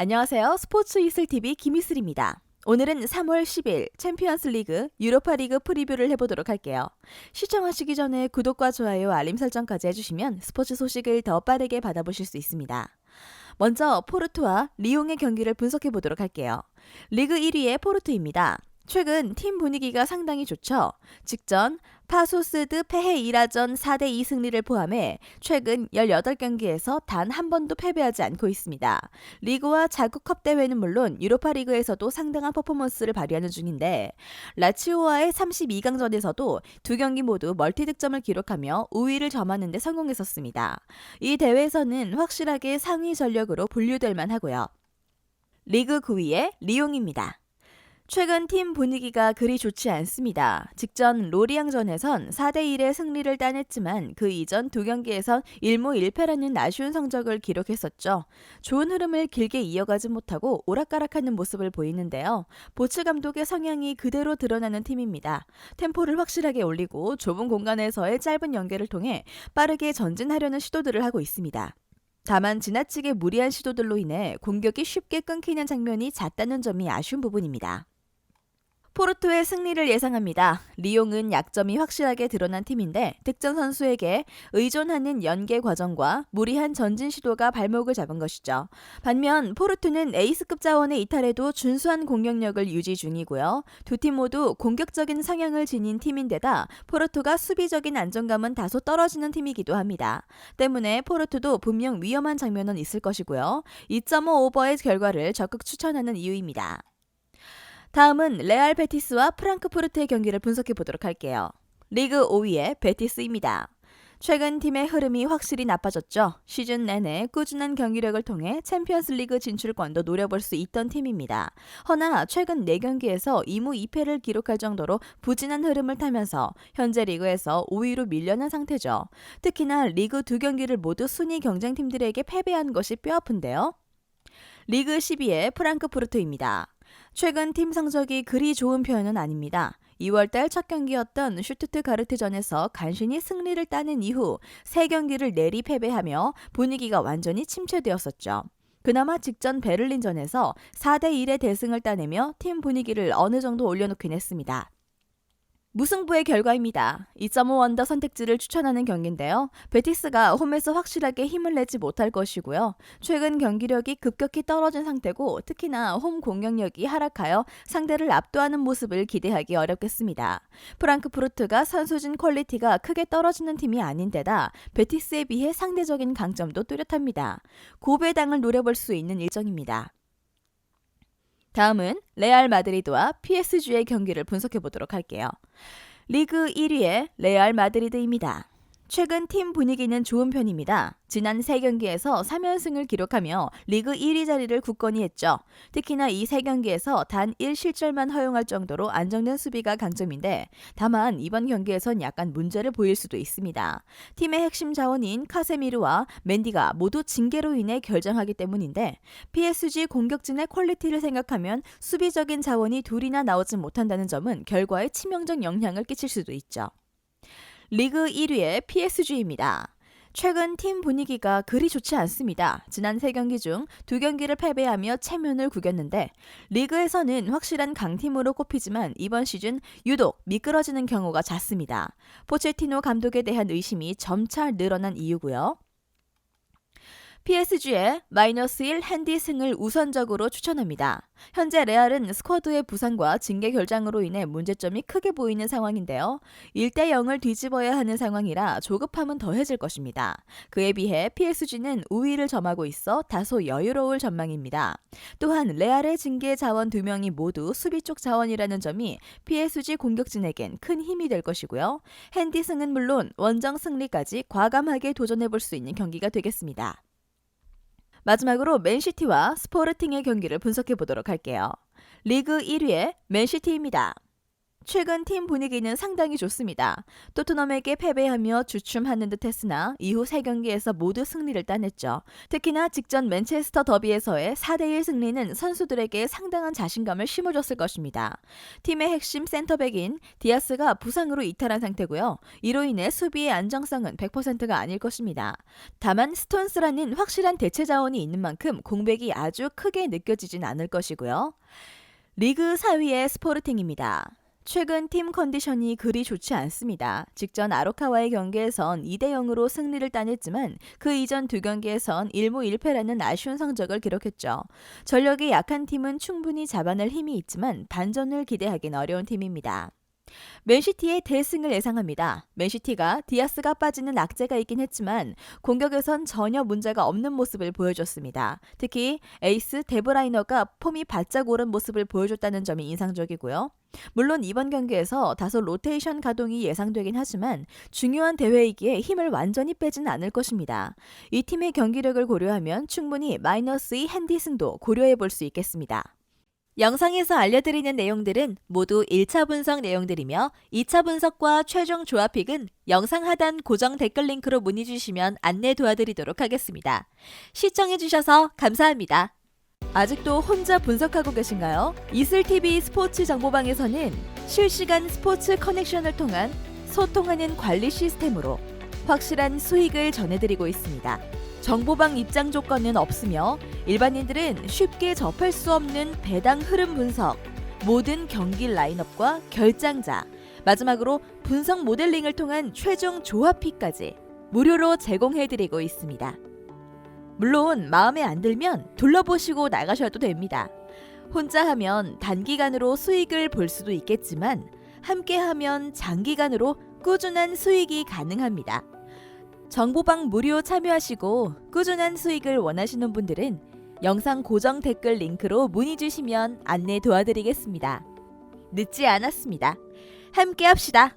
안녕하세요. 스포츠 이슬TV 김이슬입니다. 오늘은 3월 10일 챔피언스 리그 유로파 리그 프리뷰를 해보도록 할게요. 시청하시기 전에 구독과 좋아요, 알림 설정까지 해주시면 스포츠 소식을 더 빠르게 받아보실 수 있습니다. 먼저 포르투와 리옹의 경기를 분석해보도록 할게요. 리그 1위의 포르투입니다. 최근 팀 분위기가 상당히 좋죠. 직전 파소스드 패해 1화전 4대2 승리를 포함해 최근 18경기에서 단 한 번도 패배하지 않고 있습니다. 리그와 자국컵 대회는 물론 유로파 리그에서도 상당한 퍼포먼스를 발휘하는 중인데 라치오와의 32강전에서도 두 경기 모두 멀티 득점을 기록하며 우위를 점하는 데 성공했었습니다. 이 대회에서는 확실하게 상위 전력으로 분류될 만하고요. 리그 9위의 리옹입니다. 최근 팀 분위기가 그리 좋지 않습니다. 직전 로리앙전에선 4대1의 승리를 따냈지만 그 이전 두 경기에선 1무 1패라는 아쉬운 성적을 기록했었죠. 좋은 흐름을 길게 이어가지 못하고 오락가락하는 모습을 보이는데요. 보츠 감독의 성향이 그대로 드러나는 팀입니다. 템포를 확실하게 올리고 좁은 공간에서의 짧은 연계를 통해 빠르게 전진하려는 시도들을 하고 있습니다. 다만 지나치게 무리한 시도들로 인해 공격이 쉽게 끊기는 장면이 잦다는 점이 아쉬운 부분입니다. 포르투의 승리를 예상합니다. 리옹은 약점이 확실하게 드러난 팀인데 득점 선수에게 의존하는 연계 과정과 무리한 전진 시도가 발목을 잡은 것이죠. 반면 포르투는 에이스급 자원의 이탈에도 준수한 공격력을 유지 중이고요. 두 팀 모두 공격적인 성향을 지닌 팀인데다 포르투가 수비적인 안정감은 다소 떨어지는 팀이기도 합니다. 때문에 포르투도 분명 위험한 장면은 있을 것이고요. 2.5 오버의 결과를 적극 추천하는 이유입니다. 다음은 레알 베티스와 프랑크푸르트의 경기를 분석해 보도록 할게요. 리그 5위의 베티스입니다. 최근 팀의 흐름이 확실히 나빠졌죠. 시즌 내내 꾸준한 경기력을 통해 챔피언스 리그 진출권도 노려볼 수 있던 팀입니다. 허나 최근 4경기에서 2무 2패를 기록할 정도로 부진한 흐름을 타면서 현재 리그에서 5위로 밀려난 상태죠. 특히나 리그 2경기를 모두 순위 경쟁팀들에게 패배한 것이 뼈아픈데요. 리그 12위의 프랑크푸르트입니다. 최근 팀 성적이 그리 좋은 편은 아닙니다. 2월달 첫 경기였던 슈투트가르트전에서 간신히 승리를 따낸 이후 3경기를 내리 패배하며 분위기가 완전히 침체되었었죠. 그나마 직전 베를린전에서 4대1의 대승을 따내며 팀 분위기를 어느 정도 올려놓긴 했습니다. 무승부의 결과입니다. 2.5 언더 선택지를 추천하는 경기인데요. 베티스가 홈에서 확실하게 힘을 내지 못할 것이고요. 최근 경기력이 급격히 떨어진 상태고 특히나 홈 공격력이 하락하여 상대를 압도하는 모습을 기대하기 어렵겠습니다. 프랑크푸르트가 선수진 퀄리티가 크게 떨어지는 팀이 아닌데다 베티스에 비해 상대적인 강점도 뚜렷합니다. 고배당을 노려볼 수 있는 일정입니다. 다음은 레알 마드리드와 PSG의 경기를 분석해 보도록 할게요. 리그 1위의 레알 마드리드입니다. 최근 팀 분위기는 좋은 편입니다. 지난 3경기에서 3연승을 기록하며 리그 1위 자리를 굳건히 했죠. 특히나 이 3경기에서 단 1실점만 허용할 정도로 안정된 수비가 강점인데 다만 이번 경기에선 약간 문제를 보일 수도 있습니다. 팀의 핵심 자원인 카세미르와 맨디가 모두 징계로 인해 결장하기 때문인데 PSG 공격진의 퀄리티를 생각하면 수비적인 자원이 둘이나 나오지 못한다는 점은 결과에 치명적 영향을 끼칠 수도 있죠. 리그 1위의 PSG입니다. 최근 팀 분위기가 그리 좋지 않습니다. 지난 3경기 중 2경기를 패배하며 체면을 구겼는데 리그에서는 확실한 강팀으로 꼽히지만 이번 시즌 유독 미끄러지는 경우가 잦습니다. 포체티노 감독에 대한 의심이 점차 늘어난 이유고요. PSG의 -1 핸디승을 우선적으로 추천합니다. 현재 레알은 스쿼드의 부상과 징계 결장으로 인해 문제점이 크게 보이는 상황인데요. 1대0을 뒤집어야 하는 상황이라 조급함은 더해질 것입니다. 그에 비해 PSG는 우위를 점하고 있어 다소 여유로울 전망입니다. 또한 레알의 징계 자원 2명이 모두 수비 쪽 자원이라는 점이 PSG 공격진에겐 큰 힘이 될 것이고요. 핸디승은 물론 원정 승리까지 과감하게 도전해볼 수 있는 경기가 되겠습니다. 마지막으로 맨시티와 스포르팅의 경기를 분석해 보도록 할게요. 리그 1위의 맨시티입니다. 최근 팀 분위기는 상당히 좋습니다. 토트넘에게 패배하며 주춤하는 듯했으나 이후 3경기에서 모두 승리를 따냈죠. 특히나 직전 맨체스터 더비에서의 4대1 승리는 선수들에게 상당한 자신감을 심어줬을 것입니다. 팀의 핵심 센터백인 디아스가 부상으로 이탈한 상태고요. 이로 인해 수비의 안정성은 100%가 아닐 것입니다. 다만 스톤스라는 확실한 대체 자원이 있는 만큼 공백이 아주 크게 느껴지진 않을 것이고요. 리그 4위의 스포르팅입니다. 최근 팀 컨디션이 그리 좋지 않습니다. 직전 아로카와의 경기에선 2대0으로 승리를 따냈지만 그 이전 2경기에선 1무 1패라는 아쉬운 성적을 기록했죠. 전력이 약한 팀은 충분히 잡아낼 힘이 있지만 반전을 기대하긴 어려운 팀입니다. 맨시티의 대승을 예상합니다. 맨시티가 디아스가 빠지는 악재가 있긴 했지만 공격에선 전혀 문제가 없는 모습을 보여줬습니다. 특히 에이스 데브라이너가 폼이 바짝 오른 모습을 보여줬다는 점이 인상적이고요. 물론 이번 경기에서 다소 로테이션 가동이 예상되긴 하지만 중요한 대회이기에 힘을 완전히 빼진 않을 것입니다. 이 팀의 경기력을 고려하면 충분히 -2 핸디승도 고려해 볼 수 있겠습니다. 영상에서 알려드리는 내용들은 모두 1차 분석 내용들이며 2차 분석과 최종 조합픽은 영상 하단 고정 댓글 링크로 문의 주시면 안내 도와드리도록 하겠습니다. 시청해주셔서 감사합니다. 아직도 혼자 분석하고 계신가요? 이슬TV 스포츠 정보방에서는 실시간 스포츠 커넥션을 통한 소통하는 관리 시스템으로 확실한 수익을 전해드리고 있습니다. 정보방 입장 조건은 없으며 일반인들은 쉽게 접할 수 없는 배당 흐름 분석, 모든 경기 라인업과 결장자, 마지막으로 분석 모델링을 통한 최종 조합픽까지 무료로 제공해드리고 있습니다. 물론 마음에 안 들면 둘러보시고 나가셔도 됩니다. 혼자 하면 단기간으로 수익을 볼 수도 있겠지만 함께 하면 장기간으로 꾸준한 수익이 가능합니다. 정보방 무료 참여하시고 꾸준한 수익을 원하시는 분들은 영상 고정 댓글 링크로 문의 주시면 안내 도와드리겠습니다. 늦지 않았습니다. 함께 합시다.